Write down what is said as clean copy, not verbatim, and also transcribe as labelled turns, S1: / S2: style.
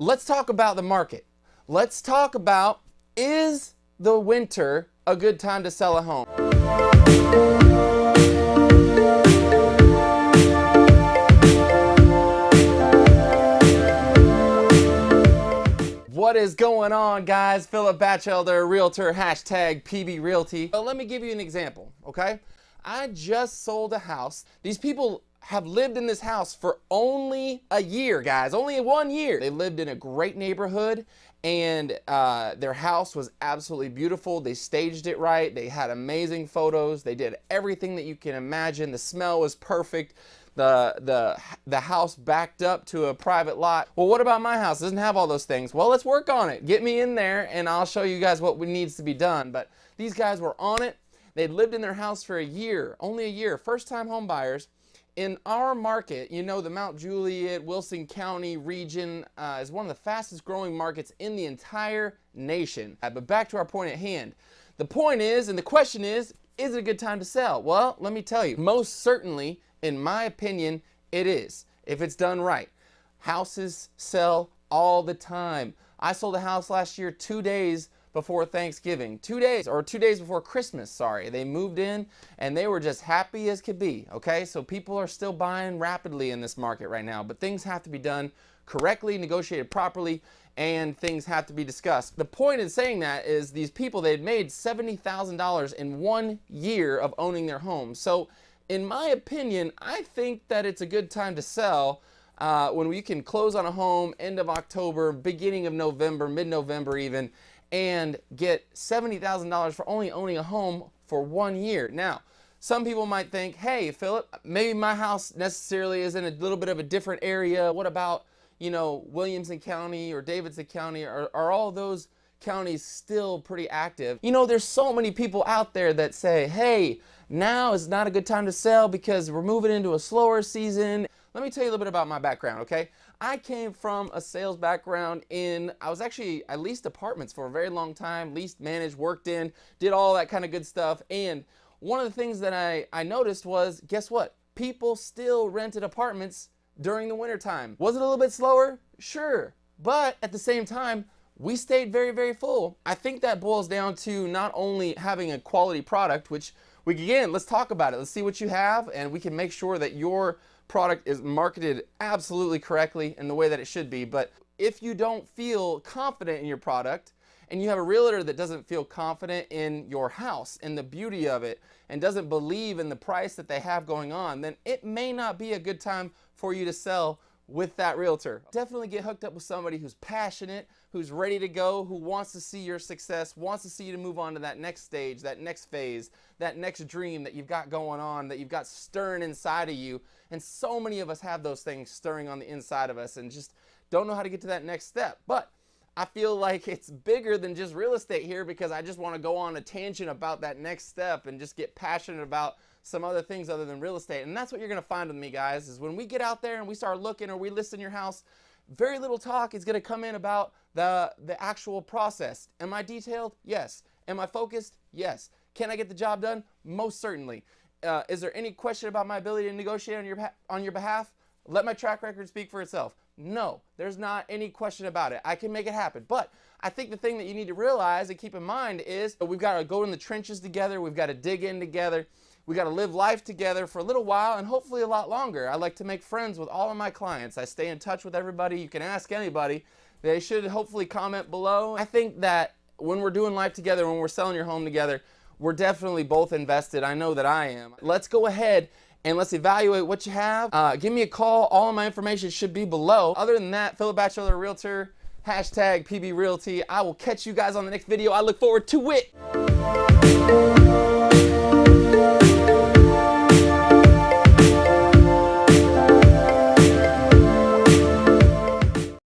S1: let's talk about the market. Let's talk about, is the winter a good time to sell a home? What is going on, guys? Philip Batchelder, realtor, hashtag PB Realty. Well, let me give you an example, okay? I just sold a house. These people have lived in this house for only a year, guys, only 1 year. They lived in a great neighborhood, and their house was absolutely beautiful. They staged it right. They had amazing photos. They did everything that you can imagine. The smell was perfect. The house backed up to a private lot. Well, what about my house? It doesn't have all those things. Well, let's work on it. Get me in there and I'll show you guys what needs to be done. But these guys were on it. They'd lived in their house for a year, only a year, first-time home buyers. In our market, you know, the Mount Juliet, Wilson County region is one of the fastest growing markets in the entire nation. But back to our point at hand. The point is, and the question is it a good time to sell? Well, let me tell you, most certainly, in my opinion, it is, if it's done right. Houses sell all the time. I sold a house last year 2 days before Thanksgiving. 2 days, or 2 days before Christmas, sorry. They moved in and they were just happy as could be, okay? So people are still buying rapidly in this market right now, but things have to be done correctly, negotiated properly, and things have to be discussed. The point in saying that is these people, they'd made $70,000 in 1 year of owning their home. So in my opinion, I think that it's a good time to sell when we can close on a home end of October, beginning of November, mid-November even, and get $70,000 for only owning a home for 1 year. Now, some people might think, hey, Philip, maybe my house necessarily is in a little bit of a different area. What about, you know, Williamson County or Davidson County? Are all those counties still pretty active? You know, there's so many people out there that say, hey, now is not a good time to sell because we're moving into a slower season. Let me tell you a little bit about my background, okay? I came from a sales background I leased apartments for a very long time, leased, managed, worked in, did all that kind of good stuff. And one of the things that I noticed was, guess what? People still rented apartments during the wintertime. Was it a little bit slower? Sure. But at the same time, we stayed very, very full. I think that boils down to not only having a quality product, which let's talk about it. Let's see what you have, and we can make sure that your product is marketed absolutely correctly in the way that it should be. But if you don't feel confident in your product, and you have a realtor that doesn't feel confident in your house and the beauty of it, and doesn't believe in the price that they have going on, then it may not be a good time for you to sell with that realtor. Definitely get hooked up with somebody who's passionate, who's ready to go, who wants to see your success, wants to see you to move on to that next stage, that next phase, that next dream that you've got going on, that you've got stirring inside of you. And so many of us have those things stirring on the inside of us and just don't know how to get to that next step. But I feel like it's bigger than just real estate here, because I just want to go on a tangent about that next step and just get passionate about some other things other than real estate. And that's what you're going to find with me, guys, is when we get out there and we start looking, or we list in your house, very little talk is going to come in about the actual process. Am I detailed? Yes. Am I focused? Yes. Can I get the job done? Most certainly. Is there any question about my ability to negotiate on your behalf? Let my track record speak for itself. No, there's not any question about it. I can make it happen. But I think the thing that you need to realize and keep in mind is we've got to go in the trenches together. We've got to dig in together. We got to live life together for a little while, and hopefully a lot longer. I like to make friends with all of my clients. I stay in touch with everybody. You can ask anybody. They should hopefully comment below. I think that when we're doing life together, when we're selling your home together, we're definitely both invested. I know that I am. Let's go ahead and let's evaluate what you have. Give me a call. All of my information should be below. Other than that, Philip Batchelder, realtor, hashtag PB Realty. I will catch you guys on the next video. I look forward to it.